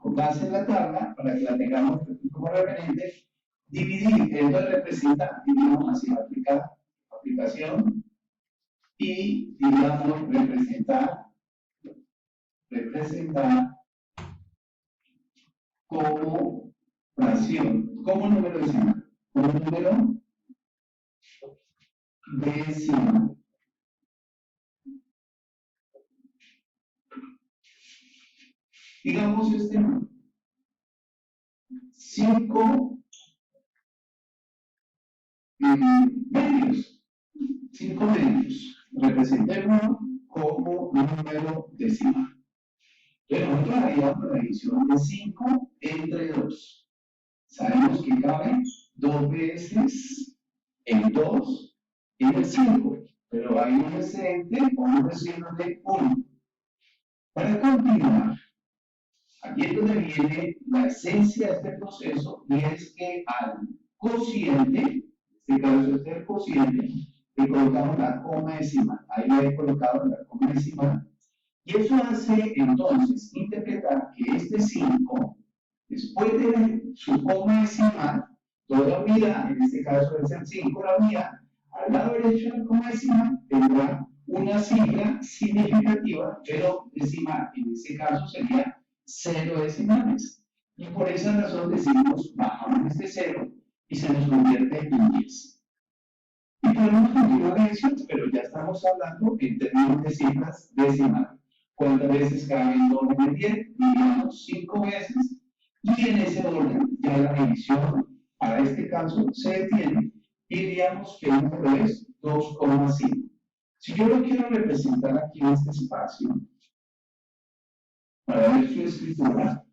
con base en la tabla, para que la tengamos como referente, dividir, esto representa, dividimos así, aplicación, y digamos representar como fracción, como número decimal, como número decimal. Digamos este número. 5 medios. 5 medios. Representemos como número decimal. Entonces nosotros haríamos la división de 5 entre 2. Sabemos que cabe 2 veces el 2 y el 5, pero hay un excedente, vamos a decirlo de 1. Para continuar, aquí es donde viene la esencia de este proceso, y es que al cociente, en este caso es el cociente, le colocamos la coma decimal. Ahí le he colocado la coma decimal. Y eso hace entonces interpretar que este 5, después de su coma decimal, toda unidad, en este caso es el 5 la unidad, al lado derecho de la coma decimal tendrá una sigla significativa, pero decimal, en este caso sería 0 decimales. Y por esa razón decimos, bajamos este 0 y se nos convierte en 10. Y podemos continuar la edición, pero ya estamos hablando en términos de cifras decimales. ¿Cuántas veces cabe el doble de 10? Diríamos 5 veces. Y en ese orden, ya la división, para este caso, se detiene. Y diríamos que el número es 2,5. Si yo lo quiero representar aquí en este espacio, para ver su escritura,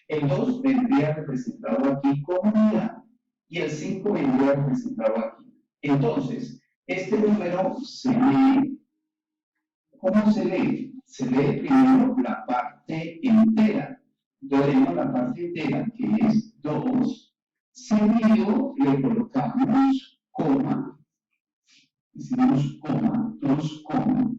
el 2 vendría representado aquí como unidad y el 5 vendría representado aquí. Entonces, este número se lee. ¿Cómo se lee? Se lee primero la parte entera. Tenemos la parte entera, que es 2, seguido le colocamos coma, decimos coma, 2 coma,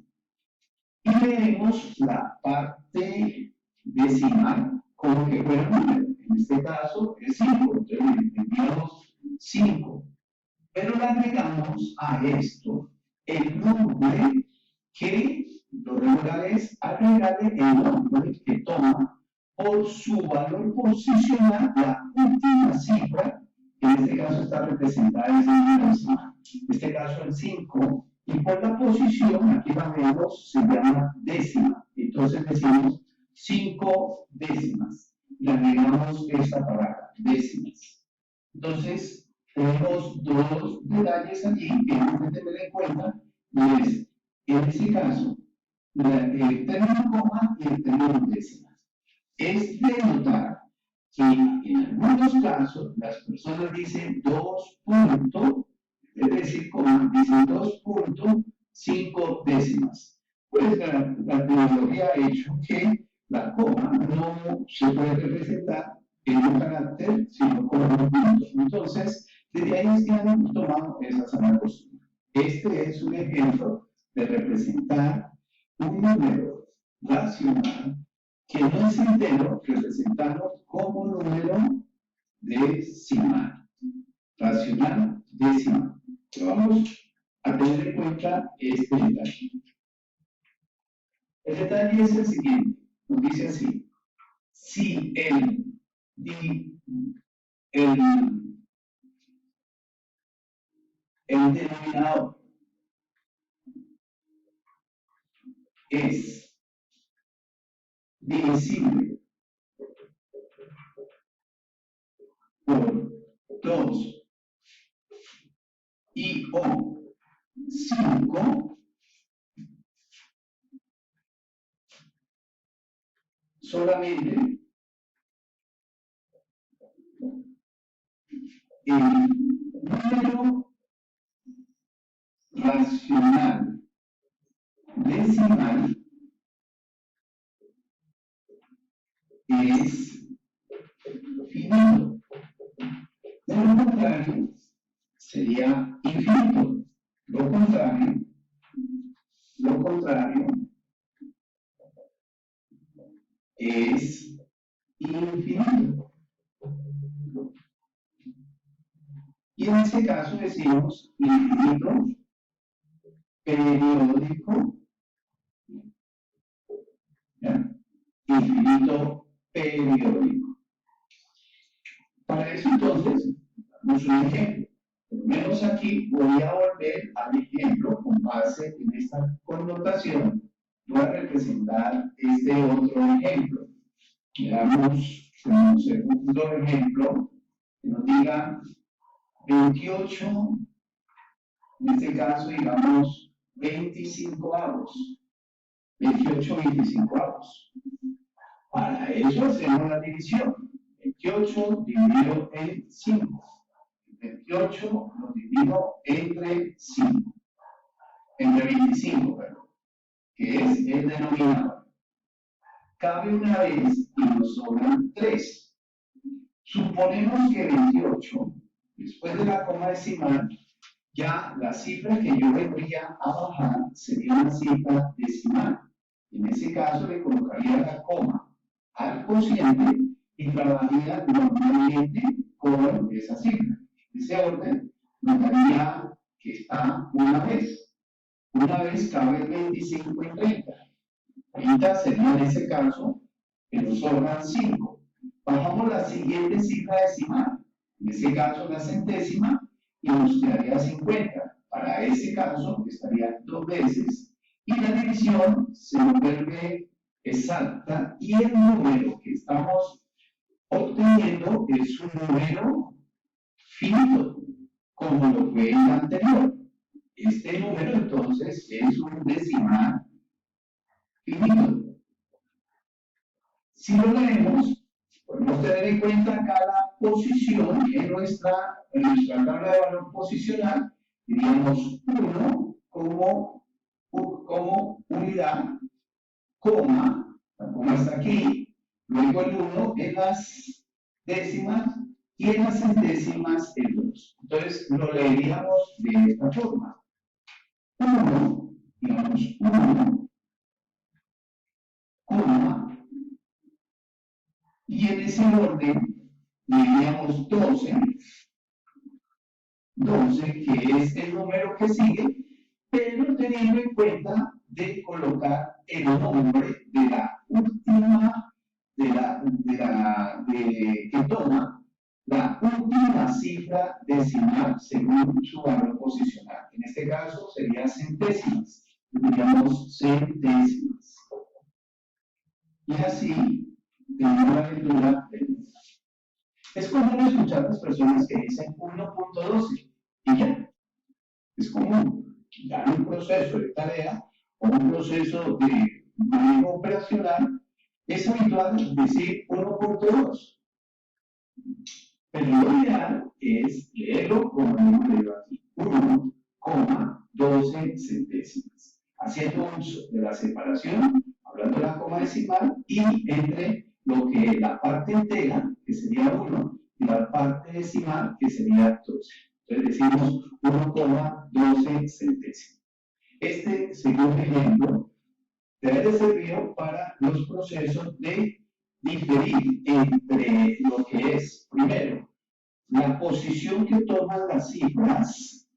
y leemos la parte decimal como que fuera un número. En este caso es 5, entonces le enviamos 5. Pero le agregamos a esto el nombre que lo regular es agregarle el nombre que toma por su valor posicional la última cifra, que en este caso está representada en el número decimal. En este caso el 5, y por la posición, aquí la vemos, se llama décima. Entonces decimos 5 décimas. Le agregamos esta palabra, décimas. Entonces, tenemos dos detalles allí que hay que tener en cuenta, y es, en este caso, el término coma y el término décimas. Es de notar que en algunos casos las personas dicen 2 puntos, es decir, coma, dicen 2.5 décimas. Pues la tecnología ha hecho que la coma no se puede representar en un carácter, sino como un punto. Entonces, desde ahí es que han tomado esa sana costumbre. Este es un ejemplo de representar un número racional que no es entero, representarlo como número decimal. Racional decimal. Pero vamos a tener en cuenta este detalle. El detalle es el siguiente. Nos dice así. Si el denominador es divisible por 2 y o 5, solamente el número racional decimal es finito. De lo contrario, sería infinito. Lo contrario es infinito. Y en este caso decimos infinito periódico, ¿ya? Infinito periódico. Para eso entonces, damos un ejemplo. Por lo menos aquí voy a volver al ejemplo con base en esta connotación. Voy a representar este otro ejemplo. Veamos un segundo ejemplo que nos diga 28, en este caso digamos 25 avos. 28 25 avos. Para eso hacemos la división. 28 dividido en 5. 28 lo divido entre 5. Entre 25, perdón, que es el denominador. Cabe una vez y nos sobran 3. Suponemos que 28, después de la coma decimal, ya la cifra que yo vendría a bajar sería una cifra decimal. En ese caso le colocaría la coma al cociente y trabajaría normalmente con esa cifra. Ese orden nos daría que está una vez. Una vez cabe 25 en 30. 30 sería en ese caso que nos sobran 5. Bajamos la siguiente cifra decimal, en ese caso la centésima, y nos quedaría 50. Para ese caso estaría 2 veces y la división se vuelve exacta y el número que estamos obteniendo es un número finito, como lo fue el anterior. Este número entonces es un decimal finito. Si lo leemos, podemos tener en cuenta cada posición en nuestra tabla de valor posicional. Diríamos 1 como unidad, coma, la coma está aquí, luego el 1 en las décimas y en las centésimas el 2. Entonces lo leeríamos de esta forma. 1, digamos 1, coma, y en ese orden leeríamos 12, que es el número que sigue, pero teniendo en cuenta de colocar el nombre de la última, que toma la última cifra decimal según su valor posicional. En este caso sería centésimas, diríamos centésimas. Y así tenemos la lectura del número. Es común escuchar a las personas que dicen 1.12 y ya. Es común. Ya en un proceso de tarea o un proceso de manejo operacional es habitual decir 1.2. Pero lo ideal es leerlo como lo leo aquí. 1,12 centésimas. Haciendo uso de la separación, hablando de la coma decimal, y entre lo que es la parte entera, que sería 1, y la parte decimal, que sería 12. Entonces decimos 1,12 centésimas. Este segundo ejemplo debe de servir para los procesos de diferir entre lo que es, primero, la posición que toman las cifras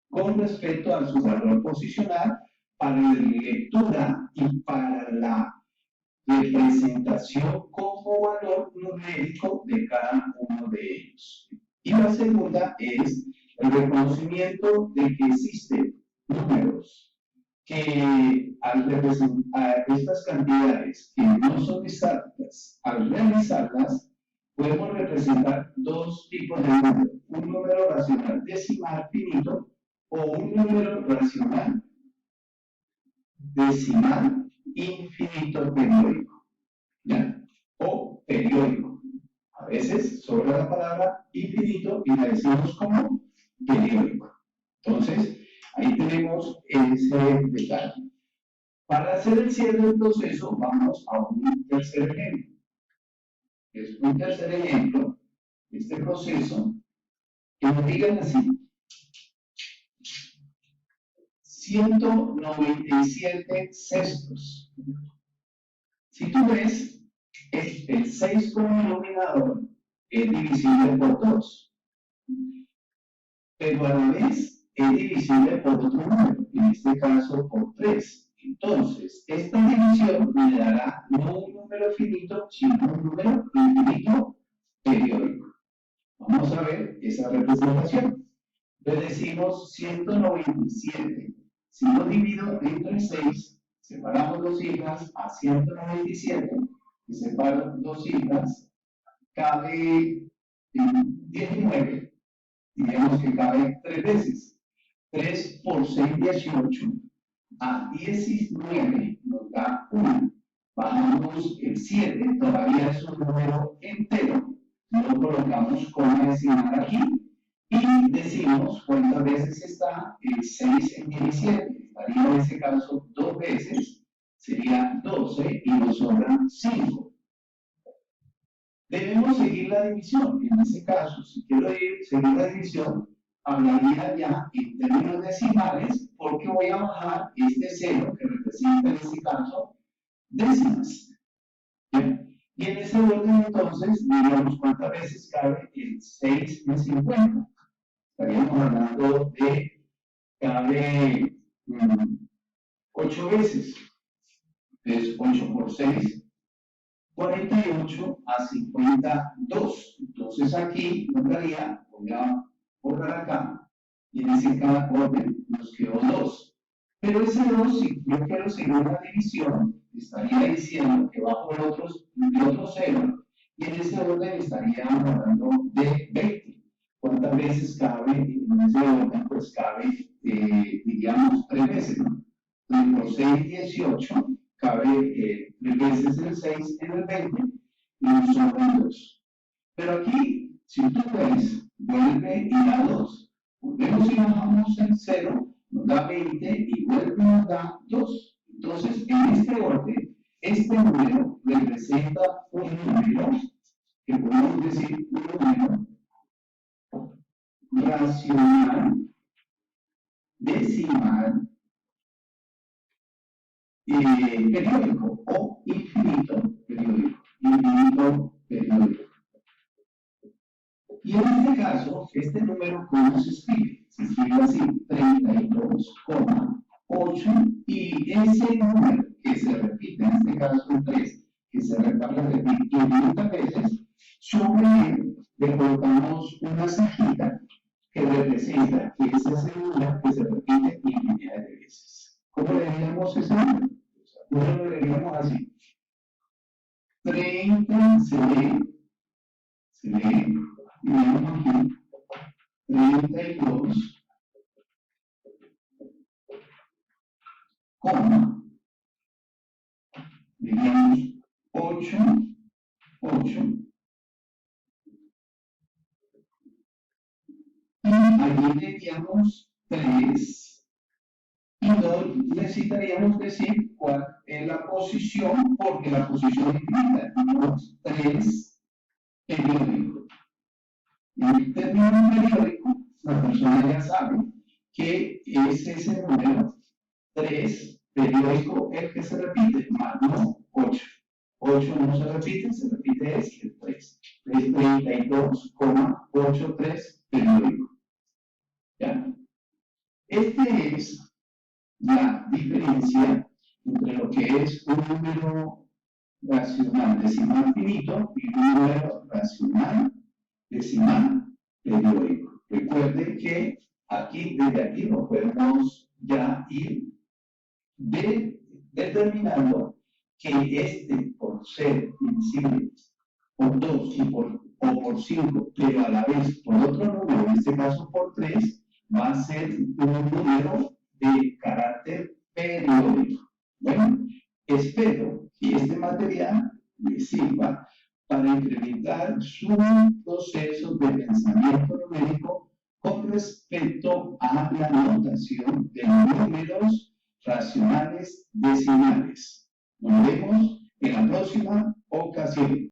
con respecto a su valor posicional para la lectura y para la representación como valor numérico de cada uno de ellos. Y la segunda es el reconocimiento de que existen números que al representar estas cantidades que no son exactas, al realizarlas, podemos representar dos tipos de números: un número racional decimal finito o un número racional decimal infinito periódico, ¿ya? O periódico. A veces sobra la palabra infinito y la decimos como periódico. Entonces, ahí tenemos ese detalle. Para hacer el cierre del proceso, vamos a un tercer ejemplo. Es un tercer ejemplo de este proceso que nos digan así: 197 sextos. Si tú ves El 6 como denominador es divisible por 2, pero a la vez es divisible por otro número, en este caso por 3. Entonces, esta división me dará no un número finito, sino un número infinito periódico. Vamos a ver esa representación. Entonces decimos 197. Si lo divido entre 6, separamos dos cifras a 197, y separo dos cifras, cabe 19. Digamos que cabe 3 veces. 3 por 6, 18. A 19 nos da 1. Bajamos el 7, todavía es un número entero. Lo colocamos como decimal aquí y decimos cuántas veces está el 6 en 17. Estaría en ese caso 2 veces, sería 12 y nos sobran 5. Debemos seguir la división. En ese caso, si quiero seguir la división, hablaría ya en términos decimales porque voy a bajar este 0 que representa en este caso décimas. ¿Bien? Y en ese orden entonces diríamos cuántas veces cabe el 6 en 50. Estaríamos hablando de cabe 8 veces. Entonces 8 por 6, 48 a 52. Entonces aquí nos daría, voy a borrar acá, y en ese orden nos quedó 2. Pero ese 2, si yo quiero seguir una división, estaría diciendo que bajo el otro 0, y en ese orden estaría hablando de 20. ¿Cuántas veces cabe en ese orden? Pues cabe, diríamos, 3 veces, ¿no? 3 por 6, 18, cabe 3 veces el 6 en el 20, y nos sobran 2. Pero aquí, si tú ves, vuelve y da 2. Volvemos y bajamos el 0, nos da 20 y vuelve y nos da 2. Entonces, en este orden, este número representa un número que podemos decir un número racional, decimal, periódico o infinito periódico. Infinito periódico. Y en este caso, este número, ¿cómo se escribe? Se escribe así, 32,8, y ese número que se repite, en este caso el 3, que se repite 500 veces, sobre él le colocamos una cejita que representa que ese es el número que se repite infinidad de veces. ¿Cómo le diríamos ese número? ¿Cómo lo leeríamos así? 30 se lee, digamos aquí, 32, coma, digamos 8, y allí diríamos 3, y no necesitaríamos decir cuál es la posición, porque la posición es infinita, digamos 3 periódico. En el término periódico, la persona ya sabe que es ese número 3 periódico el que se repite, más no 8. 8 no se repite es el 3. Es 32,83 periódico. ¿Ya? Este es la diferencia entre lo que es un número racional decimal finito y un número racional decimal periódico. Recuerden que desde aquí lo podemos ya ir determinando que este, por ser divisible por 2 o por 5, pero a la vez por otro número, en este caso por 3, va a ser un número de carácter periódico. Bueno, espero que este material les sirva para incrementar su proceso de pensamiento numérico con respecto a la notación de números racionales decimales. Nos vemos en la próxima ocasión.